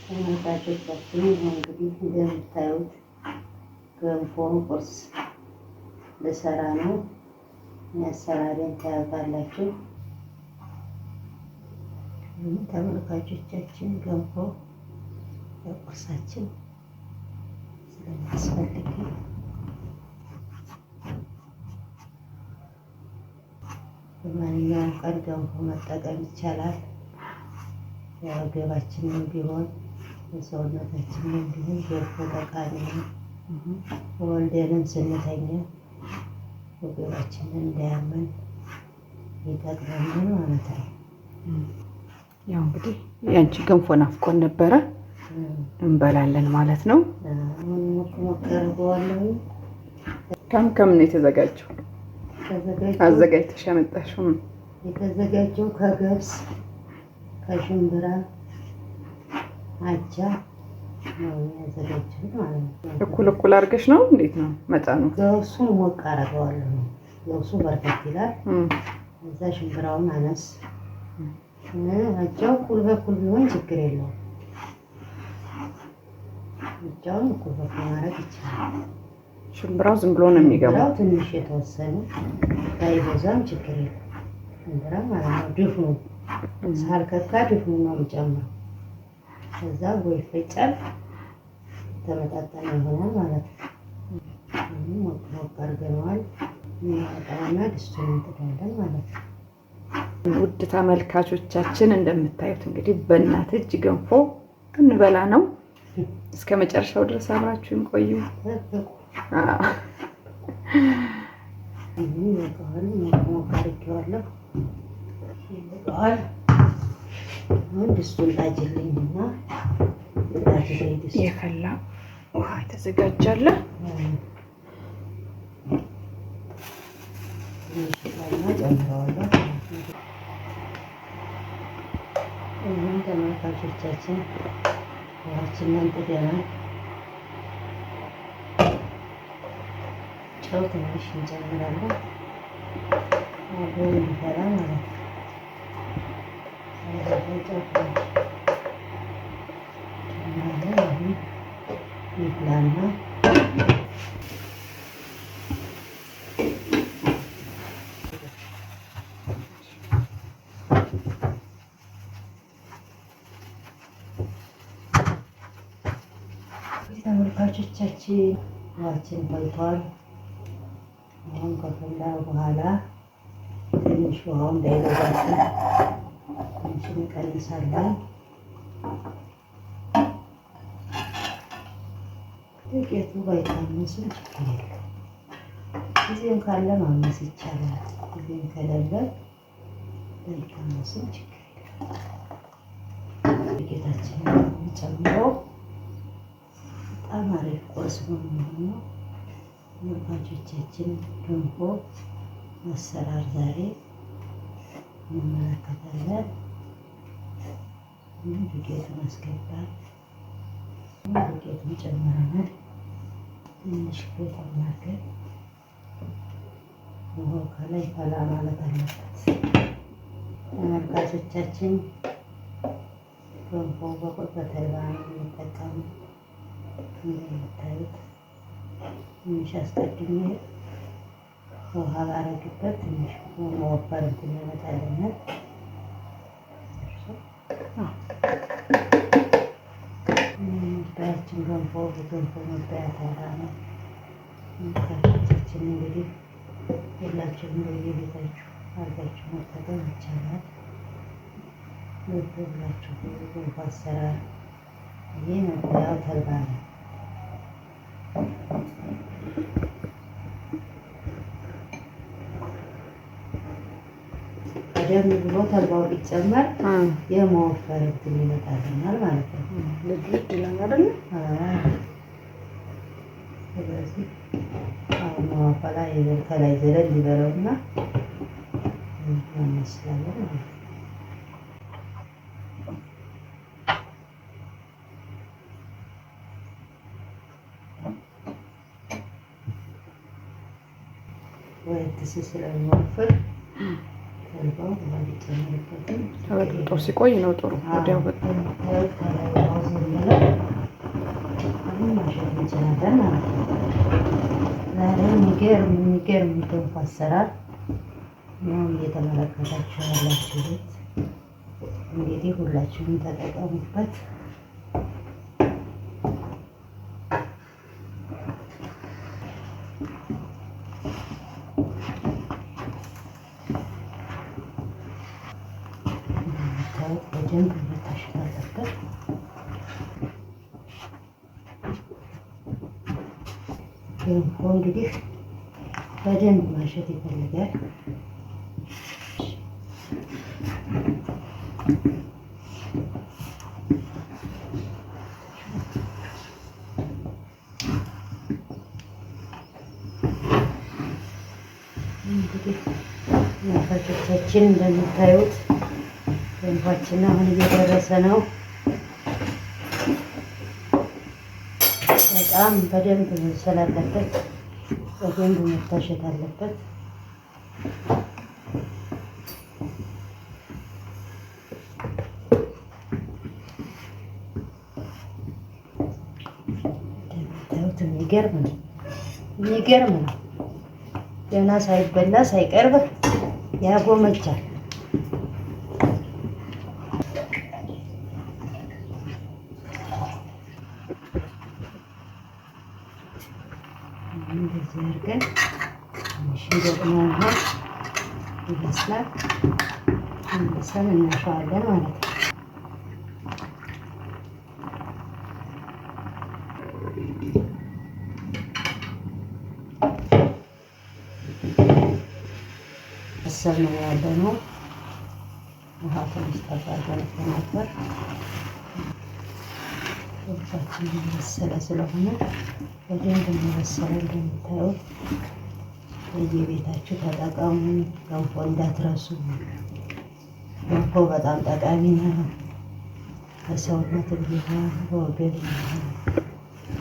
ተመልካቾቻችን እንግዲህ እንደምታዩት ገንፎ ቁርስ ልሰራ ነው። አሰራሬን ታዩታላችሁ። ተመልካቾቻችን ገንፎ ለቁርሳችን ስለሚያስፈልግ በማንኛውም ቀን ገንፎ መጠቀም ይቻላል። ለወገባችንም ቢሆን ለሰውነታችንም ቢሆን ገንፎ ጠቃሚ ነው። ወልደንም ስንተኛ ወገባችንን እንዳያመን ይጠቅመናል ማለት ነው። ያው እንግዲህ ያንቺ ገንፎ ናፍቆን ነበረ፣ እንበላለን ማለት ነው። ሞቅ አድርገዋለሁ። ከም ነው የተዘጋጀው? አዘጋጅተሽ ያመጣሽው? የተዘጋጀው ከገብስ ከሽምብራ አጃ ነው ያዘጋጀሁት ማለት ነው። እኩል አድርገሽ ነው? እንዴት ነው መጠኑ? ገብሱን ሞቅ አደርገዋለሁ። ገብሱ በርከት ይላል። እዛ ሽምብራውን አነስ፣ አጃው እኩል በኩል ቢሆን ችግር የለውም። አጃውን እኩል በኩል ማድረግ ይቻላል። ሽምብራው ዝም ብሎ ነው የሚገባው? ትንሽ የተወሰነ ባይበዛም ችግር የለውም። ሽምብራ ማለት ነው ድፍኑ ሳልከካ ድፍኑ ነው የምጨምረው። ከዛ ወይ ይፈጫል፣ ተመጣጣኝ ይሆናል ማለት ነው። ሞቅ አድርገነዋል። እናወጣውና ድስቱን እንጥዳለን ማለት ነው። ውድ ተመልካቾቻችን እንደምታዩት እንግዲህ በእናት እጅ ገንፎ እንበላ ነው። እስከ መጨረሻው ድረስ አብራችሁን ቆዩ። ሞቅ አድርጌዋለሁ። ይበቃዋል። ድስቱን ላጅልኝና የፈላ ውሃ ተዘጋጃለ። ጨምረዋለሁ። ይህም ተመልካቾቻችን ውሃችንን ጥደናል። ጨው ትንሽ እንጨምራለን አብሮ እንዲፈላ ማለት ነው። ይፍላና ተመልካቾቻችን ውሃችን ፈልቷል። አሁን ከፈላ በኋላ ትንሽ ውሃው እንዳይበዛብን ትንሽ እንቀንሳለን። ዱቄቱ ባይታመስም ችግር የለም። ጊዜም ካለ ማመስ ይቻላል። ጊዜም ከሌለ ባይታመስም ችግር የለም። ዱቄታችንን ጨምሮ በጣም አሪፍ ቁርስ ነው የሚሆነው። ተመልካቾቻችን ገንፎ አሰራር ዛሬ እንመለከታለን። ዱቄቱን አስገባን፣ ዱቄቱን ጨምረናል። ትንሽ ቤተናገር ውሃው ከላይ ፈላ ማለት አለበት። ተመልካቾቻችን ገንፎ በተልባ ነው የምንጠቀመው። እንደምታዩት ትንሽ አስቀድሜ ውሃ ባረግበት ትንሽ መወፈር እንትን ይመጣልናል። ባያችን ገንፎ መባያ ተራ ነው። ተመልካቾቻችን እንግዲህ ሁላችሁም በየቤታችሁ አድርጋችሁ መጠቀም ይቻላል። ልብ ብላችሁ ገንፎ አሰራር ይህ መባያው ተልባ ነው። ቀደም ብሎ ተልባው ቢጨመር የመወፈር እንትን ይመጣልናል ማለት ነው። ልድ ይላል አይደል? ስለዚህ አሁን መዋፈላ ከላይ ዘለል ይበለውና ያመስላለን ማለት ነው። ወይስ ስለሚወፍር ተልባው ጨምርበትም ተበጥብጦ ሲቆይ ነው ጥሩ። ወዲያው የሚለው ማሸት እንችላለን ማለት ነው። ዛሬ የሚገርም ገንፎ አሰራር ነው እየተመለከታችሁ ያላችሁት። እንግዲህ ሁላችሁም ተጠቀሙበት። በደንብ መታሸት አለበት። ገንፎ እንግዲህ በደንብ ማሸት ይፈልጋል። እንግዲህ እናቶቻችን እንደምታዩት ገንፏችን አሁን እየደረሰ ነው። በጣም በደንብ መብሰል አለበት። በደንብ መታሸት አለበት። እንደምታዩት የሚገርም ነው። ገና ሳይበላ ሳይቀርብ ያጎመጃል። እንደዚህ አድርገን ትንሽ ደግሞ ውሃ ይበስላል። መልሰን እናሸዋለን ማለት ነው። በሰል ነው ያለው ነው። ውሃ ትንሽ ጠባለን ነበር። ገንፏችን እየበሰለ ስለሆነ በደንብ እየበሰለ እንደምታዩት በየቤታችሁ ተጠቀሙ። ገንፎ እንዳትረሱ። ገንፎ በጣም ጠቃሚ ነው። ለሰውነት ቢሆን ለወገብ ቢሆን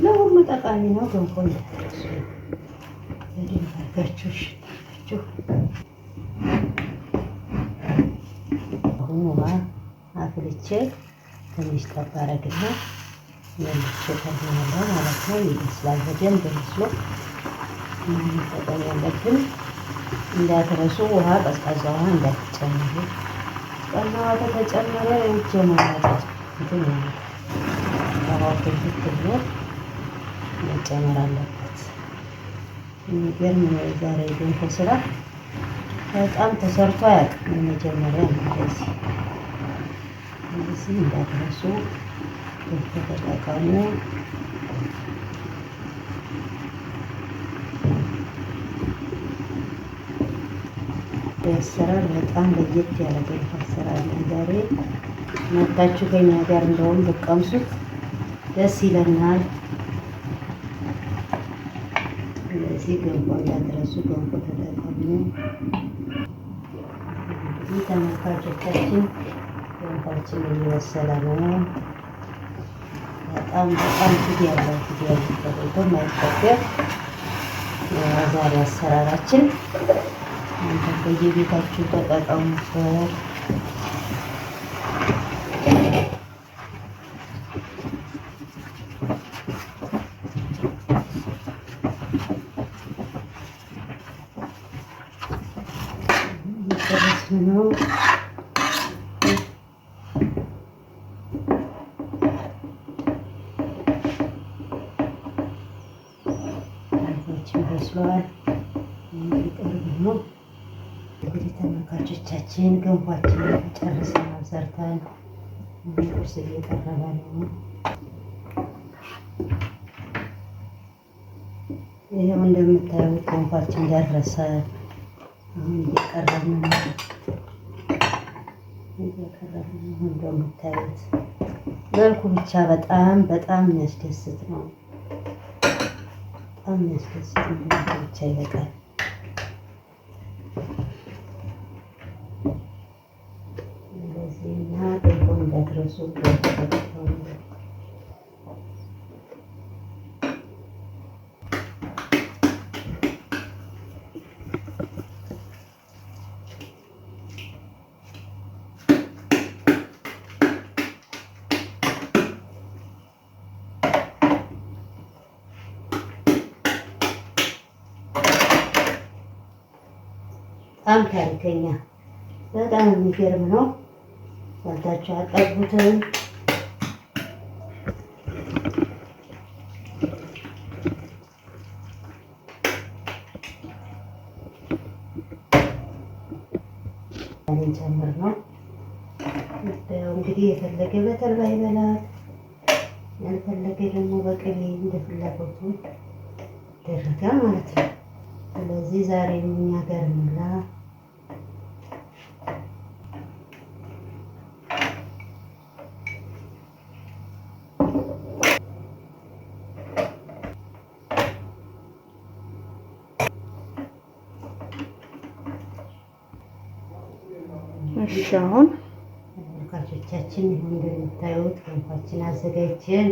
ለሁሉ ጠቃሚ ነው። ገንፎ እንዳትረሱ። በደንብ አድርጋችሁ ሽታችሁ አሁን ውሃ አፍልቼ ትንሽ ጠብ አደርግና መልሼ እተኛለሁ ማለት ነው። ይበስላል። በደንብ በስሎ መጠቀም ያለብን እንዳትረሱ። ውሃ ቀዝቃዛ ውሃ እንዳትጨምሩ። ቀዝቃዛ ውሃ ከተጨመረ ውጭ ማላጨት እንትን ያለ ውሃው ትንሽ ብሎ መጨመር አለበት። የሚገርም ነው የዛሬ ገንፎ ስራ። በጣም ተሰርቶ አያውቅም። መጀመሪያ እንደዚህ እንዳትረሱ። ገንፎ ተጠቀሙ። አሰራር በጣም ለየት ያለ ገንፎ አሰራር ነው ዛሬ። መታችሁ ከኛ ጋር እንደውም ብትቀምሱት ደስ ይለናል። ስለዚህ ገንፎ እንዳትረሱ፣ ገንፎ ተጠቀሙ። እንግዲህ ተመልካቾቻችን ገንፎአችን እየበሰለ ነው። በጣም ፊት ያለው ተደርጎ የማይጠገብ የዛሬ አሰራራችን። እናንተ በየቤታችሁ ተጠቀሙበት። ነው በስሏል። ቅርብ ነው እንግዲህ ተመልካቾቻችን ገንፏችንን ጨርሰናል ሰርተን። ቁርስ እየቀረበ ነው። ይኸው እንደምታዩት ገንፏችን ደረሰ። አሁን እየቀረበ ነው እንደምታዩት። መልኩ ብቻ በጣም የሚያስደስት ነው። በጣም የሚያስደስት ነው። ብቻ ይበቃል። እንደዚህና ገንፎ እንዳትረሱ። በጣም ታሪከኛ በጣም የሚገርም ነው። ወልታችሁ አጠቡትን። ጨምር ነው እንግዲህ የፈለገ በተልባ ይበላል፣ ያልፈለገ ደግሞ በቅቤ እንደ ፍላጎቱ ይደረጋል ማለት ነው። ስለዚህ ዛሬ እኛ ጋር እንብላ። እሺ አሁን ተመልካቾቻችን እንደምታዩት ገንፋችን አዘጋጀን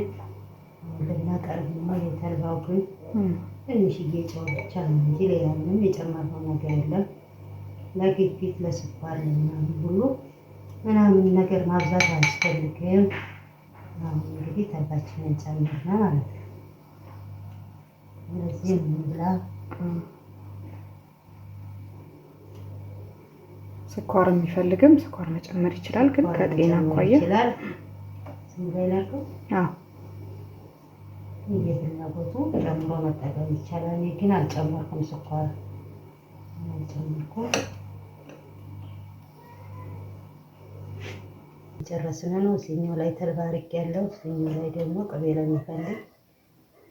ልናቀርብ ነው። የተልባው ግን ትንሽዬ ጨው ብቻ ነው እንጂ ሌላ ምንም የጨመርነው ነገር የለም። ለግፊት ለስኳር ምናምን ሁሉ ምናምን ነገር ማብዛት አያስፈልግም። አሁን እንግዲህ ተልባችንን ጨምርና ማለት ነው። ስለዚህ እንብላ። ስኳር የሚፈልግም ስኳር መጨመር ይችላል፣ ግን ከጤና አኳያ ይችላል። ዝም ብላችሁ አዎ የፍላጎቱ ጨምሮ መጠቀም ይቻላል። እኔ ግን አልጨመርኩም፣ ስኳር አልጨመርኩም። ጨረስን ነው። እዚህኛው ላይ ተልባ አድርጌያለሁ፣ እዚህኛው ላይ ደግሞ ቅቤ ለሚፈልግ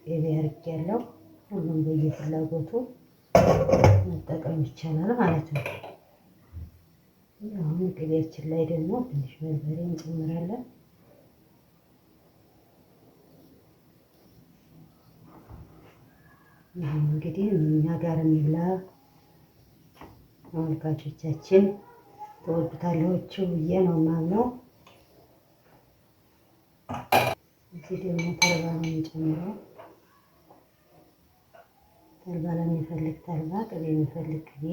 ቅቤ አድርጌያለሁ። ሁሉም በየፍላጎቱ መጠቀም ይቻላል ማለት ነው። አሁን ቅቤያችን ላይ ደግሞ ትንሽ በርበሬ እንጨምራለን። እንግዲህ እኛ ጋር እንብላ። ተመልካቾቻችን ተወዱታላችሁ ብዬ ነው የማምነው። እዚህ ደግሞ ተልባ ነው የምንጨምረው። ተልባ ለሚፈልግ ተልባ፣ ቅቤ የሚፈልግ ቅቤ።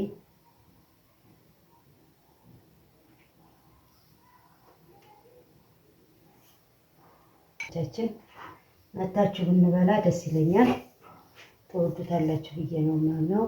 ቻችን መታችሁ ብንበላ ደስ ይለኛል። ተወዱታላችሁ ብዬ ነው የማምነው።